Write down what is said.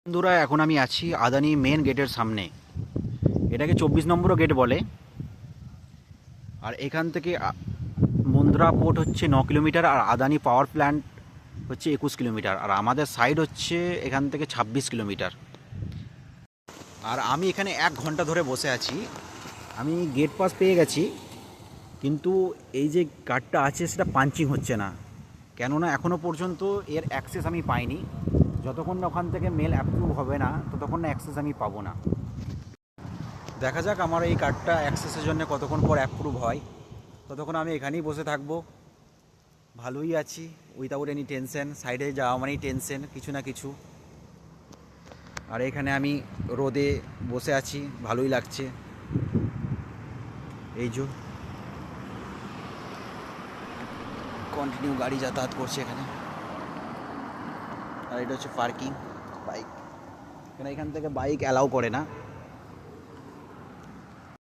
বন্ধুরা, এখন আমি আছি আদানি মেন গেটের সামনে। এটাকে 24 নম্বরও গেট বলে। আর এখান থেকে মুন্দ্রা পোর্ট হচ্ছে 9 কিলোমিটার, আর আদানি পাওয়ার প্ল্যান্ট হচ্ছে 21 কিলোমিটার, আর আমাদের সাইড হচ্ছে এখান থেকে 26 কিলোমিটার। আর আমি এখানে 1 ঘন্টা ধরে বসে আছি। আমি গেট পাস পেয়ে গেছি, কিন্তু এই যে কার্ডটা আছে সেটা পাঞ্চিং হচ্ছে না। কেননা এখনও পর্যন্ত এর অ্যাক্সেস আমি পাইনি। যতক্ষণ না ওখান থেকে মেল অ্যাপ্রুভ হবে না, ততক্ষণ না অ্যাক্সেস আমি পাবো না। দেখা যাক আমার এই কার্ডটা অ্যাক্সেসের জন্য কতক্ষণ পর অ্যাপ্রুভ হয়। ততক্ষণ আমি এখানেই বসে থাকবো। ভালোই আছি, উইদাউট এনি টেনশন। সাইডে যাওয়া মানেই টেনশন, কিছু না কিছু। আর এখানে আমি রোদে বসে আছি, ভালোই লাগছে। এই যে কন্টিনিউ গাড়ি যাতায়াত করছে এখানে। আর এটা হচ্ছে পার্কিং বাইক। এখান থেকে বাইক অ্যালাউ করে না।